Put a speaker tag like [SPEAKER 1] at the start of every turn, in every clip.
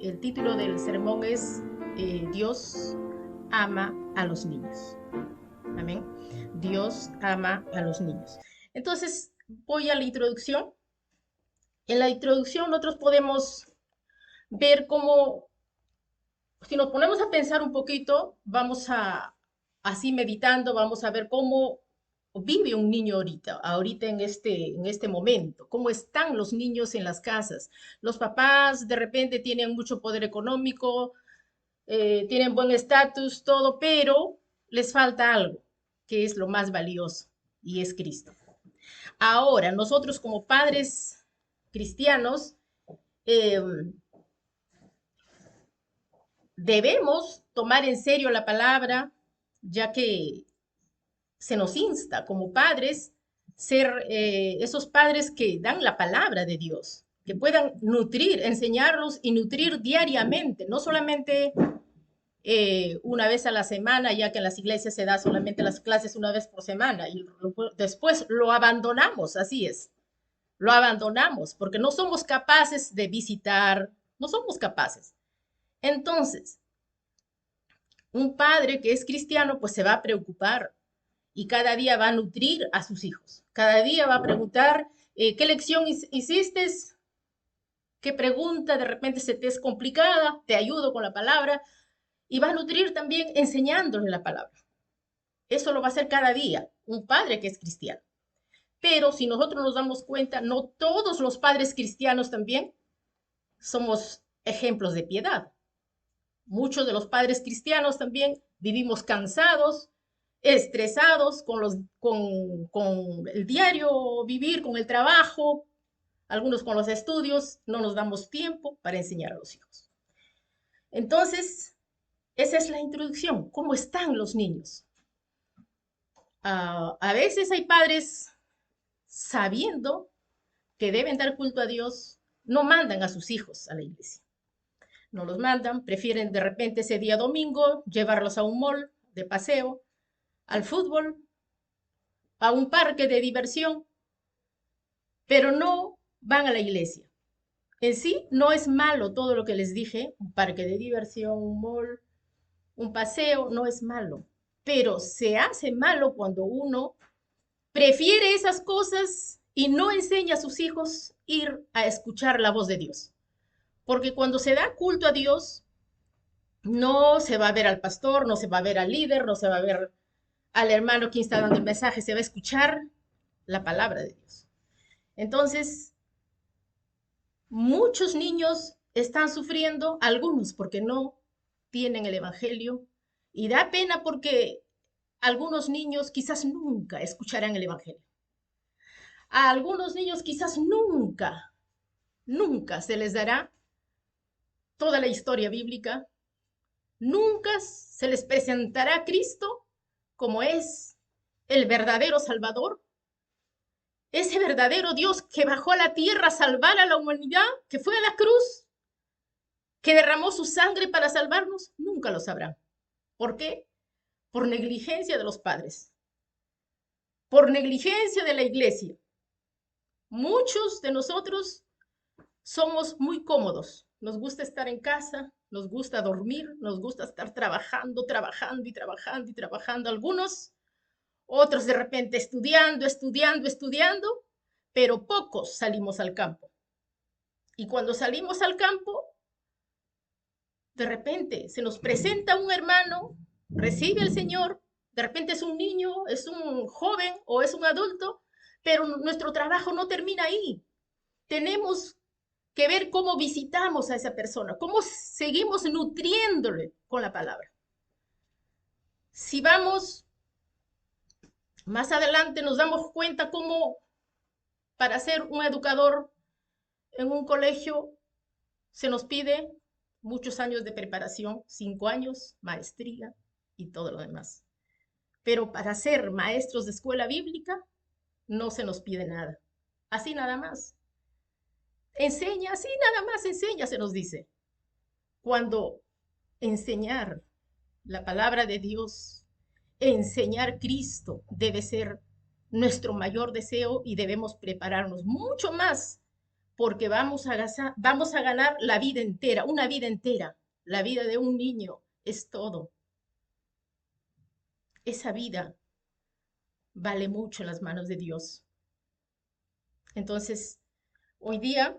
[SPEAKER 1] El título del sermón es Dios ama a los niños. Amén. Dios ama a los niños. Entonces, voy a la introducción. En la introducción nosotros podemos ver cómo, si nos ponemos a pensar un poquito, así meditando, vamos a ver cómo vive un niño ahorita en este momento, cómo están los niños en las casas. Los papás de repente tienen mucho poder económico, tienen buen estatus, todo, pero les falta algo, que es lo más valioso, y es Cristo. Ahora, nosotros como padres cristianos, eh, debemos tomar en serio la palabra, ya que se nos insta como padres ser esos padres que dan la palabra de Dios, que puedan nutrir, enseñarlos y nutrir diariamente, no solamente una vez a la semana, ya que en las iglesias se da solamente las clases una vez por semana y después lo abandonamos, así es, lo abandonamos porque no somos capaces de visitar, no somos capaces. Entonces, un padre que es cristiano pues se va a preocupar y cada día va a nutrir a sus hijos, cada día va a preguntar qué lección hiciste, qué pregunta de repente se te es complicada, te ayudo con la palabra, y va a nutrir también enseñándole la palabra. Eso lo va a hacer cada día un padre que es cristiano. Pero si nosotros nos damos cuenta, no todos los padres cristianos también somos ejemplos de piedad. Muchos de los padres cristianos también vivimos cansados, estresados con el diario vivir, con el trabajo, algunos con los estudios, no nos damos tiempo para enseñar a los hijos. Entonces, esa es la introducción. ¿Cómo están los niños? A veces hay padres sabiendo que deben dar culto a Dios, no mandan a sus hijos a la iglesia. No los mandan, prefieren de repente ese día domingo llevarlos a un mall de paseo, al fútbol, a un parque de diversión, pero no van a la iglesia. En sí no es malo todo lo que les dije, un parque de diversión, un mall, un paseo, no es malo, pero se hace malo cuando uno prefiere esas cosas y no enseña a sus hijos ir a escuchar la voz de Dios. Porque cuando se da culto a Dios, no se va a ver al pastor, no se va a ver al líder, no se va a ver al hermano que está dando el mensaje, se va a escuchar la palabra de Dios. Entonces, muchos niños están sufriendo, algunos porque no tienen el Evangelio, y da pena porque algunos niños quizás nunca escucharán el Evangelio. A algunos niños quizás nunca se les dará toda la historia bíblica, nunca se les presentará a Cristo como es el verdadero Salvador, ese verdadero Dios que bajó a la tierra a salvar a la humanidad, que fue a la cruz, que derramó su sangre para salvarnos, nunca lo sabrán. ¿Por qué? Por negligencia de los padres, por negligencia de la iglesia. Muchos de nosotros somos muy cómodos, nos gusta estar en casa, nos gusta dormir, nos gusta estar trabajando, trabajando y trabajando y trabajando. Algunos, otros de repente estudiando, estudiando, estudiando, pero pocos salimos al campo. Y cuando salimos al campo, de repente se nos presenta un hermano, recibe al Señor, de repente es un niño, es un joven o es un adulto, pero nuestro trabajo no termina ahí. Tenemos que ver cómo visitamos a esa persona, cómo seguimos nutriéndole con la palabra. Si vamos más adelante, nos damos cuenta cómo para ser un educador en un colegio se nos pide muchos años de preparación, 5 años, maestría y todo lo demás. Pero para ser maestros de escuela bíblica no se nos pide nada. Así nada más. Enseña, así nada más enseña, se nos dice. Cuando enseñar la palabra de Dios, enseñar Cristo debe ser nuestro mayor deseo y debemos prepararnos mucho más porque vamos a ganar la vida entera, una vida entera. La vida de un niño es todo. Esa vida vale mucho en las manos de Dios. Entonces, hoy día,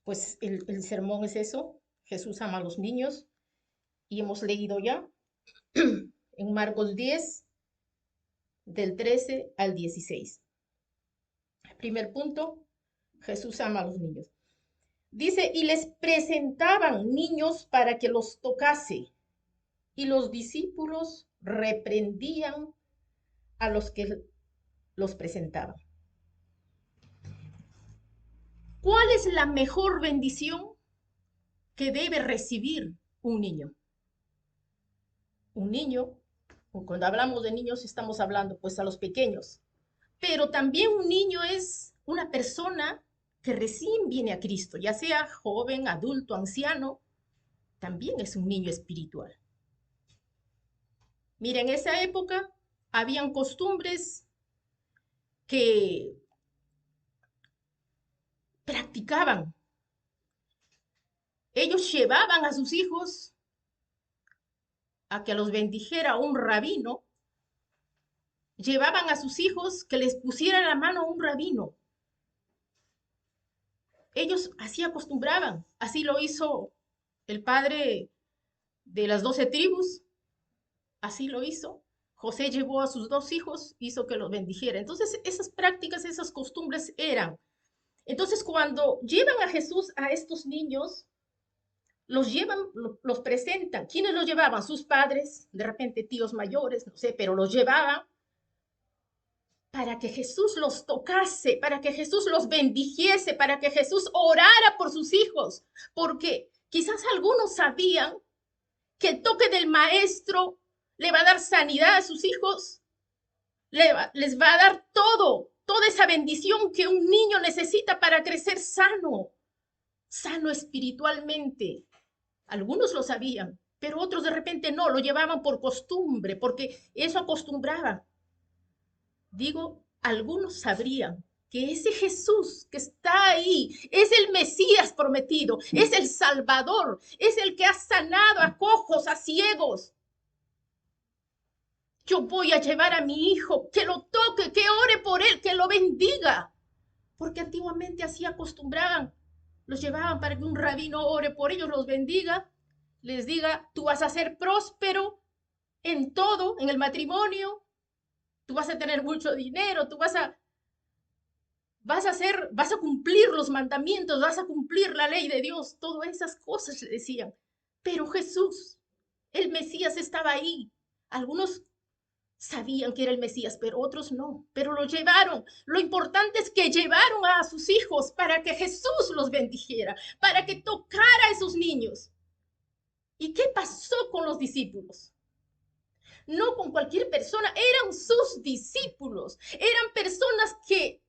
[SPEAKER 1] pues el sermón es eso. Jesús ama a los niños y hemos leído ya en Marcos 10, del 13 al 16. Primer punto, Jesús ama a los niños. Dice, y les presentaban niños para que los tocase, y los discípulos reprendían a los que los presentaban. ¿Cuál es la mejor bendición que debe recibir un niño? Un niño, cuando hablamos de niños estamos hablando pues a los pequeños, pero también un niño es una persona que recién viene a Cristo, ya sea joven, adulto, anciano, también es un niño espiritual. Mira, en esa época habían costumbres que practicaban. Ellos llevaban a sus hijos a que los bendijera un rabino, llevaban a sus hijos que les pusiera la mano a un rabino. Ellos así acostumbraban, así lo hizo el padre de las 12 tribus, así lo hizo. José llevó a sus 2 hijos, hizo que los bendijera. Entonces, esas prácticas, esas costumbres eran. Entonces, cuando llevan a Jesús a estos niños, los llevan, los presentan. ¿Quiénes los llevaban? Sus padres, de repente tíos mayores, no sé, pero los llevaban para que Jesús los tocase, para que Jesús los bendijese, para que Jesús orara por sus hijos, porque quizás algunos sabían que el toque del maestro le va a dar sanidad a sus hijos, les va a dar toda esa bendición que un niño necesita para crecer sano, sano espiritualmente. Algunos lo sabían, pero otros de repente no, lo llevaban por costumbre, porque eso acostumbraban. Digo, algunos sabrían que ese Jesús que está ahí es el Mesías prometido, es el Salvador, es el que ha sanado a cojos, a ciegos. Yo voy a llevar a mi hijo, que lo toque, que ore por él, que lo bendiga. Porque antiguamente así acostumbraban. Los llevaban para que un rabino ore por ellos, los bendiga, les diga, tú vas a ser próspero en todo, en el matrimonio, tú vas a tener mucho dinero, tú vas a cumplir los mandamientos, vas a cumplir la ley de Dios, todas esas cosas le decían. Pero Jesús, el Mesías, estaba ahí. Algunos sabían que era el Mesías, pero otros no, pero lo llevaron. Lo importante es que llevaron a sus hijos para que Jesús los bendijera, para que tocara a esos niños. ¿Y qué pasó con los discípulos? No con cualquier persona, eran sus discípulos, eran personas que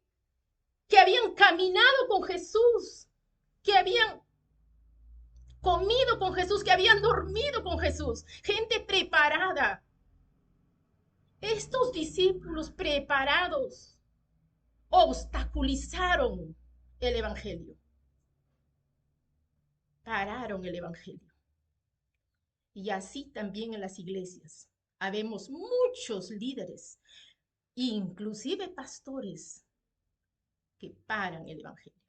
[SPEAKER 1] habían caminado con Jesús, que habían comido con Jesús, que habían dormido con Jesús, gente preparada. Estos discípulos preparados obstaculizaron el Evangelio, pararon el Evangelio. Y así también en las iglesias. Habemos muchos líderes, inclusive pastores, que paran el Evangelio,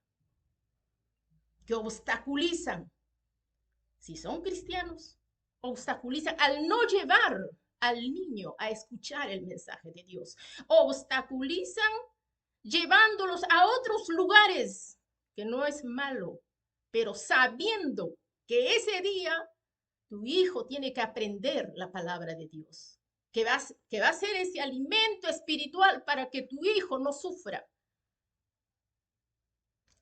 [SPEAKER 1] que obstaculizan, si son cristianos, obstaculizan al no llevar al niño a escuchar el mensaje de Dios, obstaculizan llevándolos a otros lugares, que no es malo, pero sabiendo que ese día tu hijo tiene que aprender la palabra de Dios, que va a ser ese alimento espiritual para que tu hijo no sufra.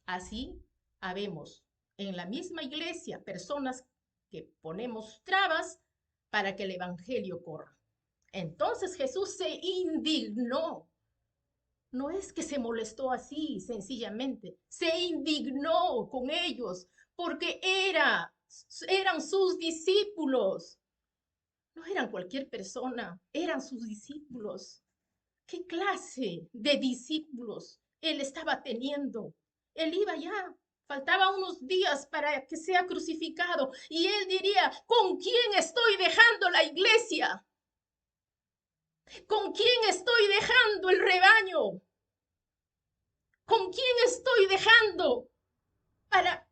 [SPEAKER 1] Así habemos en la misma iglesia personas que ponemos trabas para que el evangelio corra. Entonces Jesús se indignó. No es que se molestó así, sencillamente, se indignó con ellos porque eran sus discípulos. No eran cualquier persona, eran sus discípulos. ¿Qué clase de discípulos él estaba teniendo? Él iba ya. Faltaban unos días para que sea crucificado. Y él diría, ¿con quién estoy dejando la iglesia? ¿Con quién estoy dejando el rebaño? ¿Con quién estoy dejando para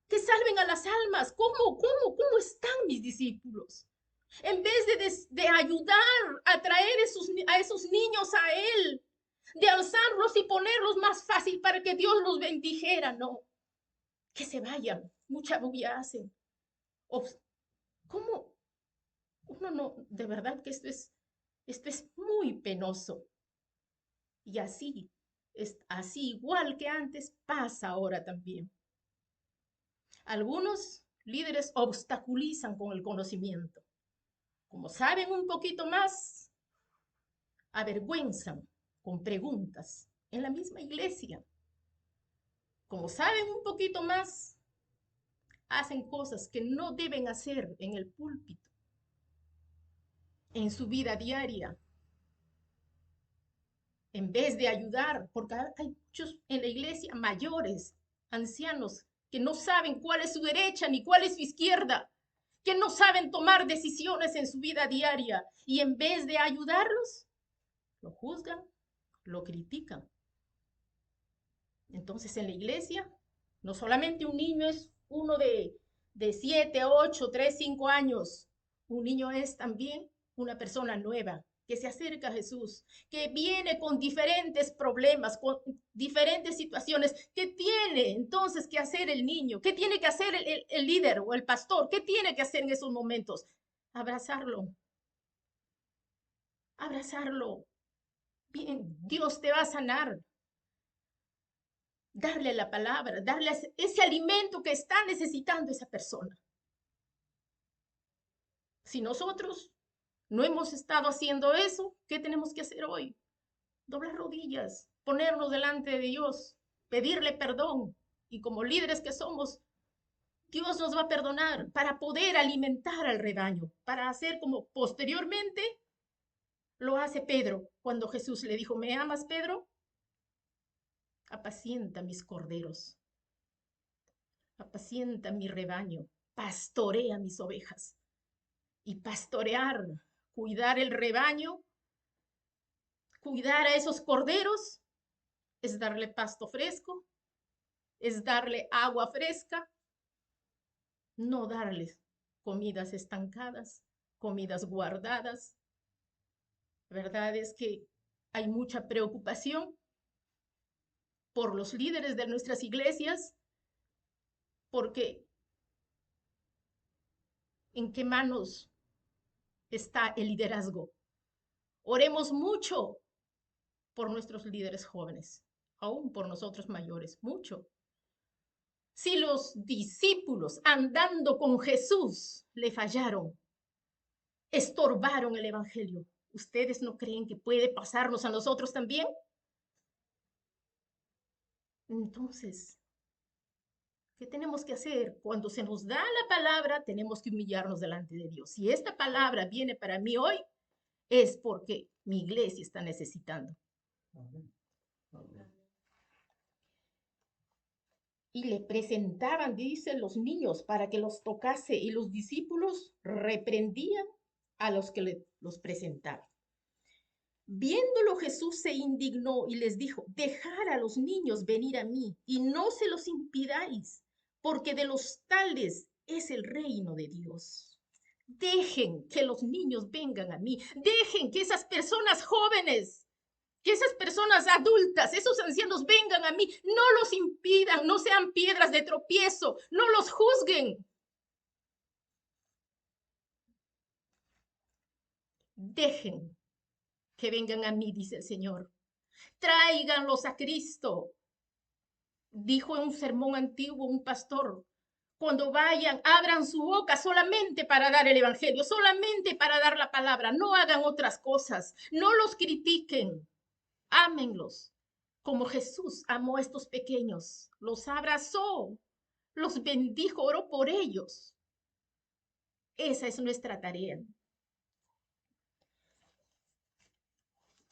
[SPEAKER 1] que salven a las almas? ¿Cómo están mis discípulos? En vez de ayudar a traer a esos niños a Él, de alzarlos y ponerlos más fácil para que Dios los bendijera, no. Que se vayan, mucha bulla hacen. ¿Cómo? Uno no, de verdad que esto es muy penoso. Y así igual que antes, pasa ahora también. Algunos líderes obstaculizan con el conocimiento. Como saben un poquito más, avergüenzan con preguntas en la misma iglesia. Como saben un poquito más, hacen cosas que no deben hacer en el púlpito, en su vida diaria, en vez de ayudar, porque hay muchos en la iglesia mayores, ancianos, que no saben cuál es su derecha ni cuál es su izquierda, que no saben tomar decisiones en su vida diaria y en vez de ayudarlos, lo juzgan, lo critican. Entonces en la iglesia, no solamente un niño es uno de 7, 8, 3, 5 años, un niño es también una persona nueva que se acerca a Jesús, que viene con diferentes problemas, con diferentes situaciones. ¿Qué tiene entonces que hacer el niño? ¿Qué tiene que hacer el líder o el pastor? ¿Qué tiene que hacer en esos momentos? Abrazarlo. Abrazarlo. Bien, Dios te va a sanar. Darle la palabra, darle ese alimento que está necesitando esa persona. Si nosotros no hemos estado haciendo eso, ¿qué tenemos que hacer hoy? Doblar rodillas, ponernos delante de Dios, pedirle perdón. Y como líderes que somos, Dios nos va a perdonar para poder alimentar al rebaño, para hacer como posteriormente lo hace Pedro, cuando Jesús le dijo, ¿me amas, Pedro? Apacienta mis corderos, apacienta mi rebaño, pastorea mis ovejas. Y pastorear, cuidar el rebaño, cuidar a esos corderos, es darle pasto fresco, es darle agua fresca, no darles comidas estancadas, comidas guardadas. La verdad es que hay mucha preocupación por los líderes de nuestras iglesias, porque ¿en qué manos está el liderazgo? Oremos mucho por nuestros líderes jóvenes, aún por nosotros mayores, mucho. Si los discípulos andando con Jesús le fallaron, estorbaron el Evangelio, ¿ustedes no creen que puede pasarnos a nosotros también? Entonces, ¿qué tenemos que hacer? Cuando se nos da la palabra, tenemos que humillarnos delante de Dios. Si esta palabra viene para mí hoy, es porque mi iglesia está necesitando. Amén. Amén. Y le presentaban, dicen, los niños para que los tocase, y los discípulos reprendían a los que los presentaban. Viéndolo, Jesús se indignó y les dijo, dejad a los niños venir a mí y no se los impidáis, porque de los tales es el reino de Dios. Dejen que los niños vengan a mí, dejen que esas personas jóvenes, que esas personas adultas, esos ancianos vengan a mí, no los impidan, no sean piedras de tropiezo, no los juzguen. Dejen que vengan a mí, dice el Señor. Tráiganlos a Cristo. Dijo en un sermón antiguo un pastor, cuando vayan, abran su boca solamente para dar el evangelio, solamente para dar la palabra, no hagan otras cosas, no los critiquen, ámenlos, como Jesús amó a estos pequeños, los abrazó, los bendijo, oró por ellos. Esa es nuestra tarea.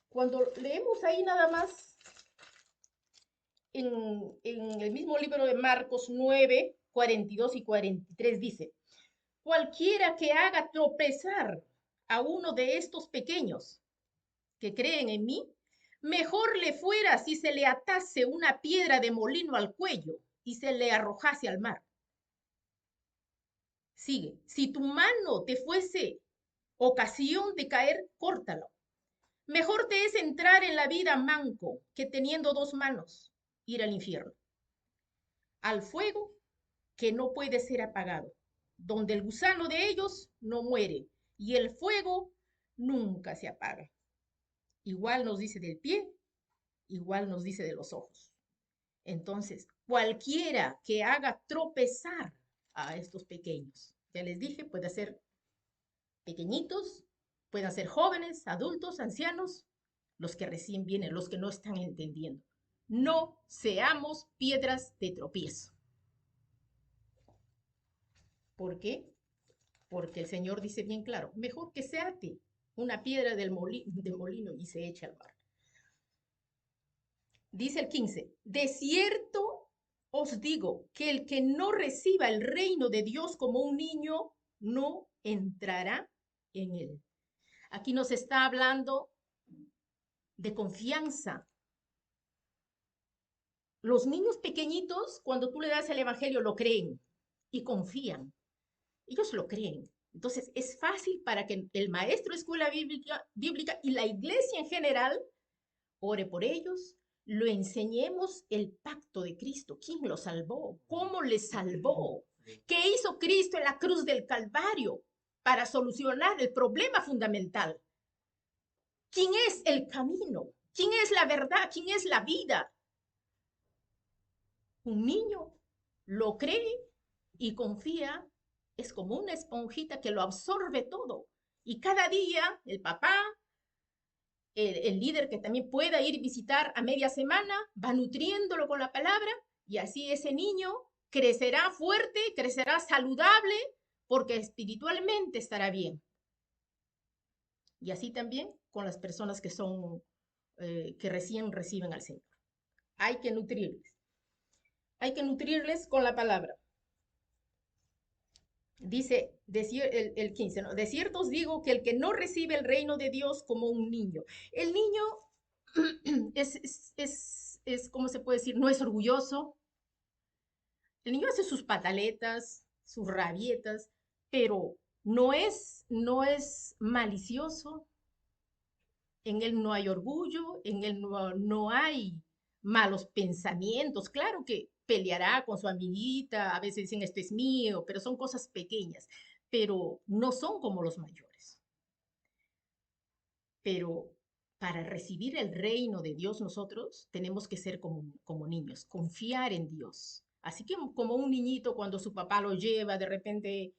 [SPEAKER 1] Cuando leemos ahí nada más en el mismo libro de Marcos 9, 42 y 43 dice, cualquiera que haga tropezar a uno de estos pequeños que creen en mí, mejor le fuera si se le atase una piedra de molino al cuello y se le arrojase al mar. Sigue, si tu mano te fuese ocasión de caer, córtalo. Mejor te es entrar en la vida manco que teniendo dos manos ir al infierno, al fuego que no puede ser apagado, donde el gusano de ellos no muere y el fuego nunca se apaga. Igual nos dice del pie, igual nos dice de los ojos. Entonces, cualquiera que haga tropezar a estos pequeños, ya les dije, puede ser pequeñitos, pueden ser jóvenes, adultos, ancianos, los que recién vienen, los que no están entendiendo. No seamos piedras de tropiezo. ¿Por qué? Porque el Señor dice bien claro, mejor que se ate una piedra del molino y se eche al mar. Dice el 15, de cierto os digo que el que no reciba el reino de Dios como un niño, no entrará en él. Aquí nos está hablando de confianza. Los niños pequeñitos, cuando tú le das el evangelio, lo creen y confían. Ellos lo creen. Entonces, es fácil para que el maestro de escuela bíblica y la iglesia en general ore por ellos, lo enseñemos el pacto de Cristo. ¿Quién lo salvó? ¿Cómo le salvó? ¿Qué hizo Cristo en la cruz del Calvario para solucionar el problema fundamental? ¿Quién es el camino? ¿Quién es la verdad? ¿Quién es la vida? Un niño lo cree y confía, es como una esponjita que lo absorbe todo. Y cada día el papá, el líder que también pueda ir a visitar a media semana, va nutriéndolo con la palabra y así ese niño crecerá fuerte, crecerá saludable, porque espiritualmente estará bien. Y así también con las personas que son, que recién reciben al Señor. Hay que nutrirles. Hay que nutrirles con la palabra. Dice el 15, ¿no? De cierto os digo que el que no recibe el reino de Dios como un niño, el niño ¿cómo se puede decir? No es orgulloso. El niño hace sus pataletas, sus rabietas, pero no es malicioso. En él no hay orgullo, en él no hay malos pensamientos. Claro que peleará con su amiguita, a veces dicen esto es mío, pero son cosas pequeñas, pero no son como los mayores. Pero para recibir el reino de Dios nosotros tenemos que ser como niños, confiar en Dios. Así que como un niñito cuando su papá lo lleva de repente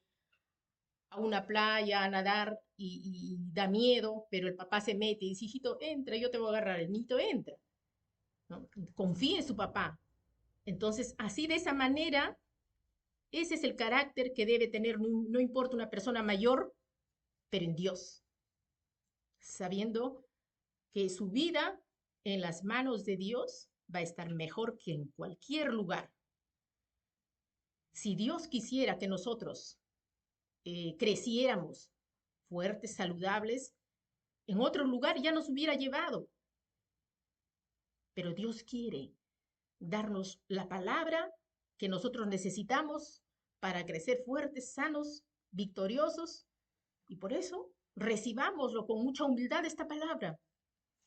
[SPEAKER 1] a una playa a nadar y da miedo, pero el papá se mete y dice, hijito, entra, yo te voy a agarrar. El niñito entra, ¿no? Confía en su papá. Entonces, así de esa manera, ese es el carácter que debe tener, no importa una persona mayor, pero en Dios, sabiendo que su vida en las manos de Dios va a estar mejor que en cualquier lugar. Si Dios quisiera que nosotros creciéramos fuertes, saludables, en otro lugar ya nos hubiera llevado. Pero Dios quiere darnos la palabra que nosotros necesitamos para crecer fuertes, sanos, victoriosos. Y por eso recibámoslo con mucha humildad esta palabra.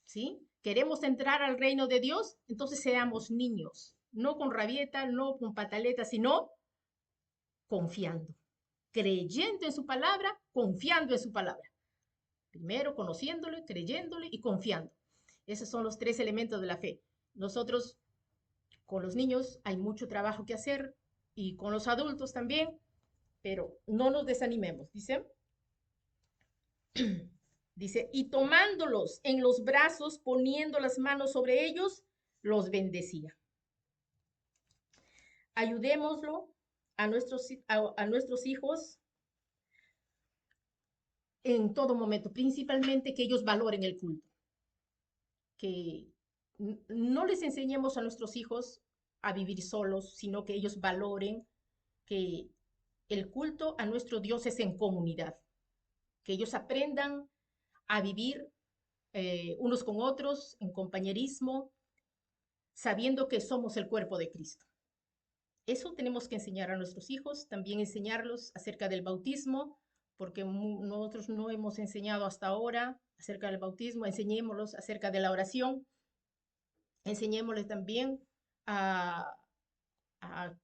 [SPEAKER 1] ¿Sí? Queremos entrar al reino de Dios, entonces seamos niños, no con rabieta, no con pataleta, sino confiando, creyendo en su palabra, confiando en su palabra. Primero conociéndole, creyéndole y confiando. Esos son los tres elementos de la fe. Nosotros con los niños hay mucho trabajo que hacer y con los adultos también, pero no nos desanimemos, dice. Dice, y tomándolos en los brazos, poniendo las manos sobre ellos, los bendecía. Ayudémoslo a nuestros hijos en todo momento, principalmente que ellos valoren el culto, que no les enseñemos a nuestros hijos a vivir solos, sino que ellos valoren que el culto a nuestro Dios es en comunidad, que ellos aprendan a vivir unos con otros en compañerismo, sabiendo que somos el cuerpo de Cristo. Eso tenemos que enseñar a nuestros hijos, también enseñarlos acerca del bautismo, porque nosotros no hemos enseñado hasta ahora acerca del bautismo, enseñémoslos acerca de la oración, enseñémosles también a, a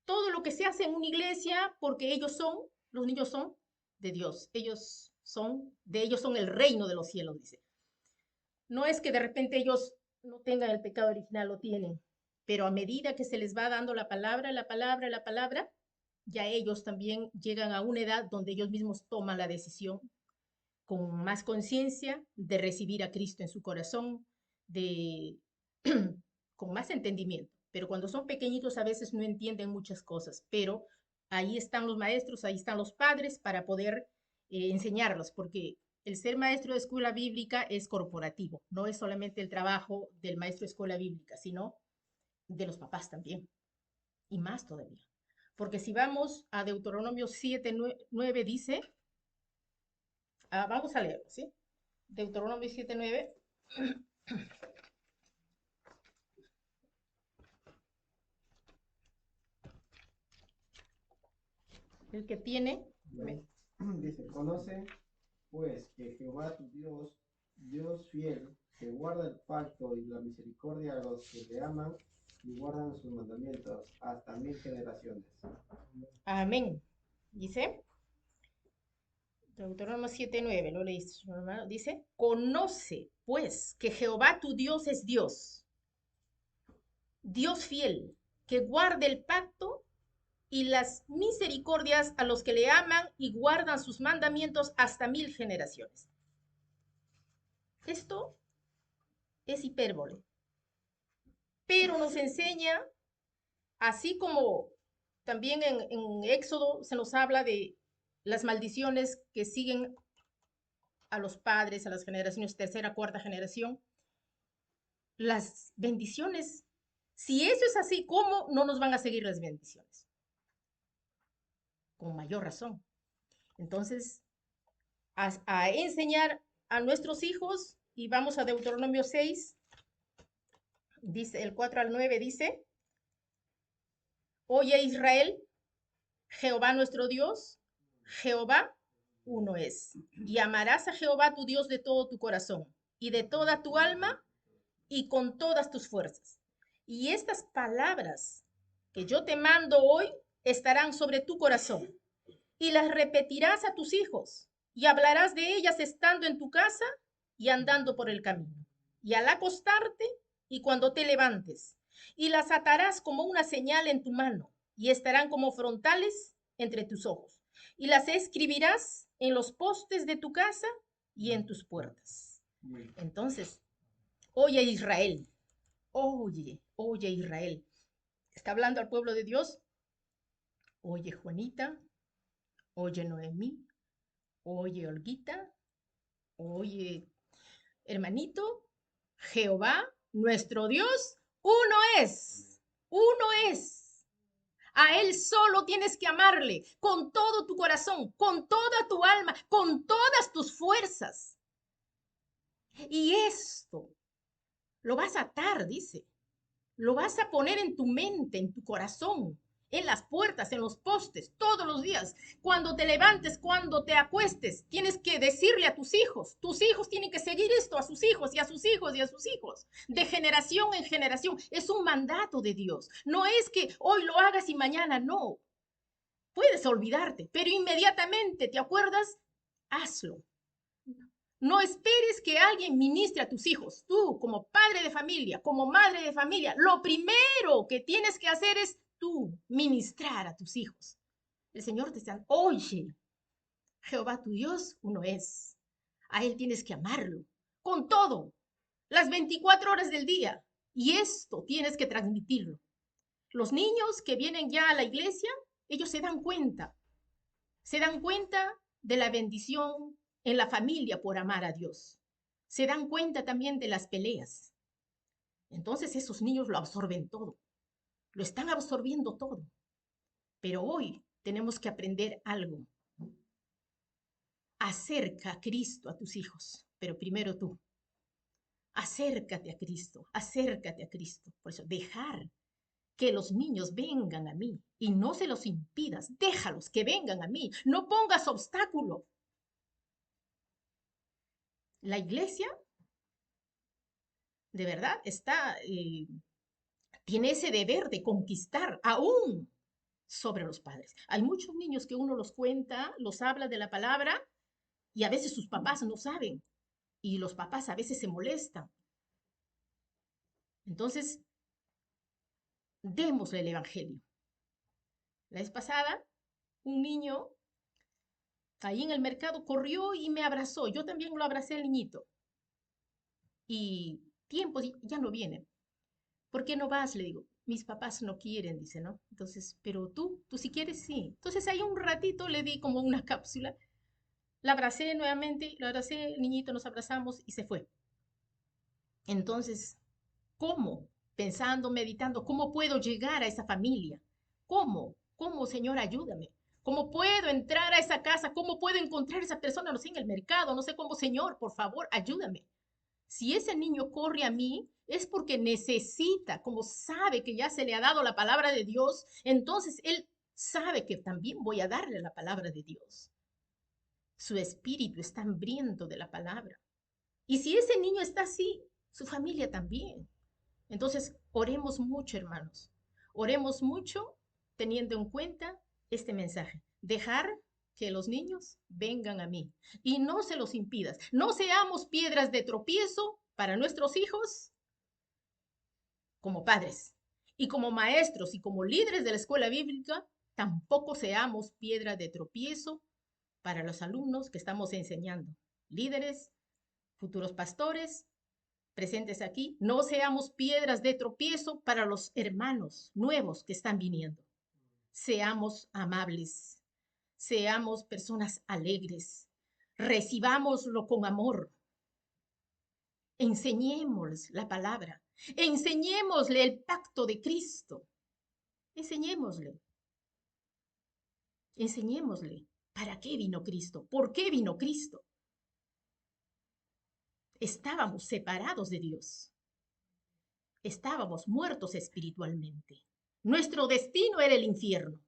[SPEAKER 1] todo lo que se hace en una iglesia, porque los niños son de Dios, de ellos son el reino de los cielos, dice. No es que de repente ellos no tengan el pecado original, lo tienen, pero a medida que se les va dando la palabra, ya ellos también llegan a una edad donde ellos mismos toman la decisión con más conciencia de recibir a Cristo en su corazón, de con más entendimiento. Pero cuando son pequeñitos a veces no entienden muchas cosas, pero ahí están los maestros, ahí están los padres para poder enseñarlos, porque el ser maestro de escuela bíblica es corporativo, no es solamente el trabajo del maestro de escuela bíblica, sino de los papás también, y más todavía. Porque si vamos a Deuteronomio 7, 9 dice, vamos a leerlo, ¿sí? Deuteronomio 7, 9. El que tiene,
[SPEAKER 2] dice, conoce pues que Jehová tu Dios, Dios fiel, que guarda el pacto y la misericordia a los que le aman y guardan sus mandamientos hasta 1000 generaciones.
[SPEAKER 1] amén. Dice, Deuteronomio 7:9, lo leíste, hermano. Dice, conoce pues que Jehová tu Dios es Dios, Dios fiel, que guarda el pacto y las misericordias a los que le aman y guardan sus mandamientos hasta 1000 generaciones. Esto es hipérbole, pero nos enseña, así como también en Éxodo se nos habla de las maldiciones que siguen a los padres, a las generaciones tercera, cuarta generación, las bendiciones. Si eso es así, ¿cómo no nos van a seguir las bendiciones? Con mayor razón. Entonces, a enseñar a nuestros hijos, y vamos a Deuteronomio 6, dice el 4 al 9, dice, oye Israel, Jehová nuestro Dios, Jehová uno es. Y amarás a Jehová tu Dios de todo tu corazón y de toda tu alma y con todas tus fuerzas. Y estas palabras que yo te mando hoy estarán sobre tu corazón y las repetirás a tus hijos y hablarás de ellas estando en tu casa y andando por el camino y al acostarte y cuando te levantes y las atarás como una señal en tu mano y estarán como frontales entre tus ojos y las escribirás en los postes de tu casa y en tus puertas. Entonces, oye Israel, oye Israel. Está hablando al pueblo de Dios. Oye Juanita, oye Noemí, oye Olguita, oye hermanito, Jehová, nuestro Dios, uno es. A Él solo tienes que amarle con todo tu corazón, con toda tu alma, con todas tus fuerzas. Y esto lo vas a atar, dice. Lo vas a poner en tu mente, en tu corazón, en las puertas, en los postes, todos los días. Cuando te levantes, cuando te acuestes, tienes que decirle a tus hijos. Tus hijos tienen que seguir esto a sus hijos y a sus hijos y a sus hijos. De generación en generación. Es un mandato de Dios. No es que hoy lo hagas y mañana no. Puedes olvidarte, pero inmediatamente te acuerdas, hazlo. No esperes que alguien ministre a tus hijos. Tú, como padre de familia, como madre de familia, lo primero que tienes que hacer es tú ministrar a tus hijos. El Señor te está, oye, Jehová tu Dios uno es. A Él tienes que amarlo con todo, las 24 horas del día. Y esto tienes que transmitirlo. Los niños que vienen ya a la iglesia, ellos se dan cuenta de la bendición en la familia por amar a Dios. Se dan cuenta también de las peleas. Entonces esos niños lo absorben todo, lo están absorbiendo todo. Pero hoy tenemos que aprender algo. Acerca a Cristo a tus hijos, pero primero tú. Acércate a Cristo, acércate a Cristo. Por eso, dejar que los niños vengan a mí y no se los impidas. Déjalos que vengan a mí. No pongas obstáculo. La iglesia, de verdad, tiene ese deber de conquistar aún sobre los padres. Hay muchos niños que uno los cuenta, los habla de la palabra y a veces sus papás no saben y los papás a veces se molestan. Entonces, démosle el evangelio. La vez pasada, un niño ahí en el mercado corrió y me abrazó. Yo también lo abracé al niñito. Y tiempo ya no viene. ¿Por qué no vas? Le digo. Mis papás no quieren, dice, ¿no? Entonces, pero tú si quieres, sí. Entonces ahí un ratito le di como una cápsula. La abracé nuevamente, lo abracé, el niñito, nos abrazamos y se fue. Entonces, ¿cómo? Pensando, meditando, ¿cómo puedo llegar a esa familia? ¿Cómo? ¿Cómo, Señor, ayúdame? ¿Cómo puedo entrar a esa casa? ¿Cómo puedo encontrar a esa persona? No sé, en el mercado, no sé cómo, Señor, por favor, ayúdame. Si ese niño corre a mí, es porque necesita, como sabe que ya se le ha dado la palabra de Dios, entonces él sabe que también voy a darle la palabra de Dios. Su espíritu está hambriento de la palabra. Y si ese niño está así, su familia también. Entonces, oremos mucho, hermanos. Oremos mucho teniendo en cuenta este mensaje. Dejar que los niños vengan a mí y no se los impidas. No seamos piedras de tropiezo para nuestros hijos como padres y como maestros y como líderes de la escuela bíblica. Tampoco seamos piedra de tropiezo para los alumnos que estamos enseñando. Líderes, futuros pastores, presentes aquí, no seamos piedras de tropiezo para los hermanos nuevos que están viniendo. Seamos amables, seamos personas alegres, recibámoslo con amor, enseñémosles la palabra, enseñémosle el pacto de Cristo, enseñémosle, enseñémosle para qué vino Cristo, por qué vino Cristo. Estábamos separados de Dios. Estábamos muertos espiritualmente. Nuestro destino era el infierno.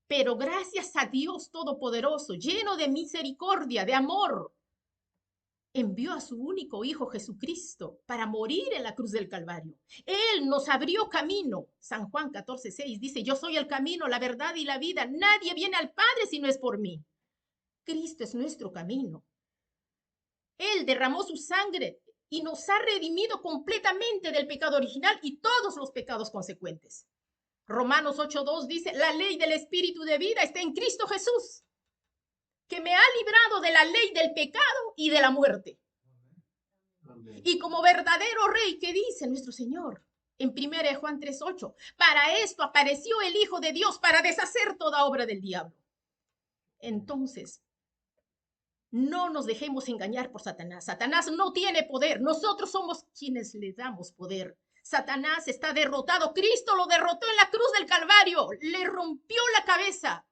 [SPEAKER 1] Pero gracias a Dios Todopoderoso, lleno de misericordia, de amor, envió a su único Hijo Jesucristo para morir en la cruz del Calvario. Él nos abrió camino. San Juan 14:6 dice, yo soy el camino, la verdad y la vida. Nadie viene al Padre si no es por mí. Cristo es nuestro camino. Él derramó su sangre y nos ha redimido completamente del pecado original y todos los pecados consecuentes. Romanos 8:2 dice, la ley del Espíritu de vida está en Cristo Jesús, que me ha librado de la ley del pecado y de la muerte. Amén. Y como verdadero rey, ¿qué dice nuestro Señor? En 1 Juan 3:8, para esto apareció el Hijo de Dios, para deshacer toda obra del diablo. Entonces, no nos dejemos engañar por Satanás. Satanás no tiene poder. Nosotros somos quienes le damos poder. Satanás está derrotado. Cristo lo derrotó en la cruz del Calvario. Le rompió la cabeza.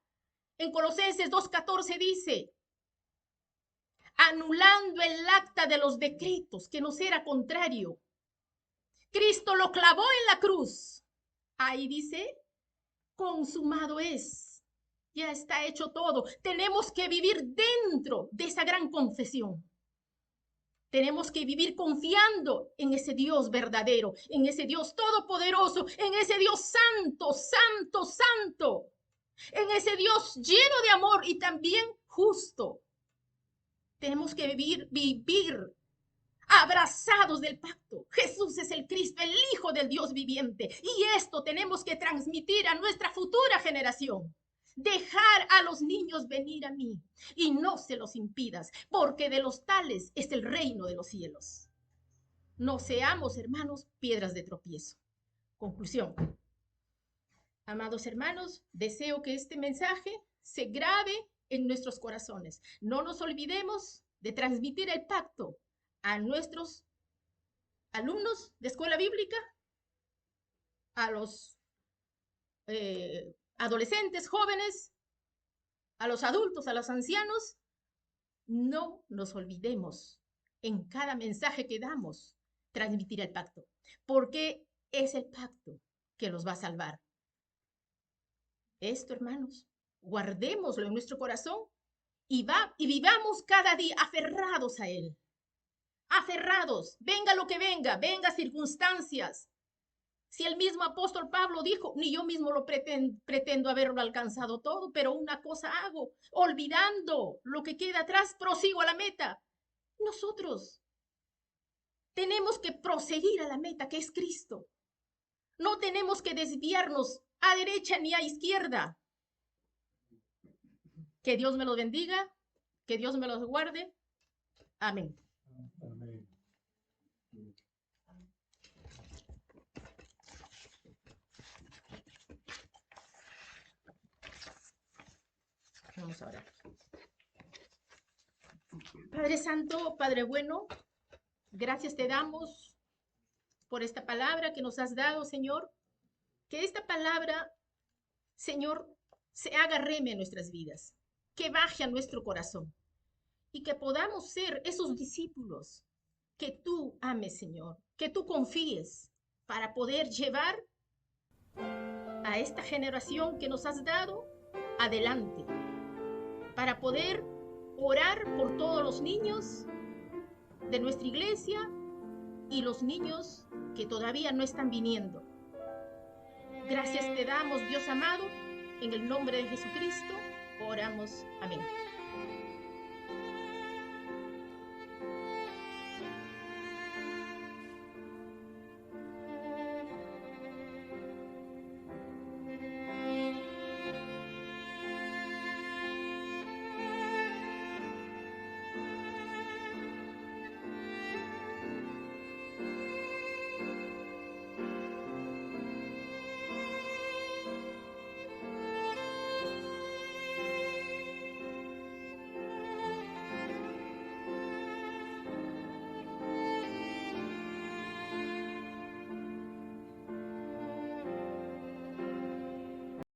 [SPEAKER 1] En Colosenses 2:14 dice, anulando el acta de los decretos que nos era contrario. Cristo lo clavó en la cruz. Ahí dice, consumado es. Ya está hecho todo. Tenemos que vivir dentro de esa gran confesión. Tenemos que vivir confiando en ese Dios verdadero, en ese Dios todopoderoso, en ese Dios santo, santo, santo, en ese Dios lleno de amor y también justo. Tenemos que vivir abrazados del pacto. Jesús es el Cristo, el Hijo del Dios viviente. Y esto tenemos que transmitir a nuestra futura generación. Dejar a los niños venir a mí y no se los impidas, porque de los tales es el reino de los cielos. No seamos, hermanos, piedras de tropiezo. Conclusión. Amados hermanos, deseo que este mensaje se grabe en nuestros corazones. No nos olvidemos de transmitir el pacto a nuestros alumnos de escuela bíblica, a los adolescentes, jóvenes, a los adultos, a los ancianos, no nos olvidemos en cada mensaje que damos transmitir el pacto, porque es el pacto que los va a salvar. Esto, hermanos, guardémoslo en nuestro corazón y vivamos cada día aferrados a Él. Aferrados, venga lo que venga, venga circunstancias. Si el mismo apóstol Pablo dijo, ni yo mismo lo pretendo haberlo alcanzado todo, pero una cosa hago, olvidando lo que queda atrás, prosigo a la meta. Nosotros tenemos que proseguir a la meta, que es Cristo. No tenemos que desviarnos a derecha ni a izquierda. Que Dios me los bendiga, que Dios me los guarde. Amén.
[SPEAKER 3] Amén.
[SPEAKER 1] Vamos a orar. Padre Santo, Padre bueno, gracias te damos por esta palabra que nos has dado, Señor. Que esta palabra, Señor, se haga reme en nuestras vidas, que baje a nuestro corazón y que podamos ser esos discípulos que tú ames, Señor, que tú confíes para poder llevar a esta generación que nos has dado adelante, para poder orar por todos los niños de nuestra iglesia y los niños que todavía no están viniendo. Gracias te damos, Dios amado, en el nombre de Jesucristo, oramos. Amén.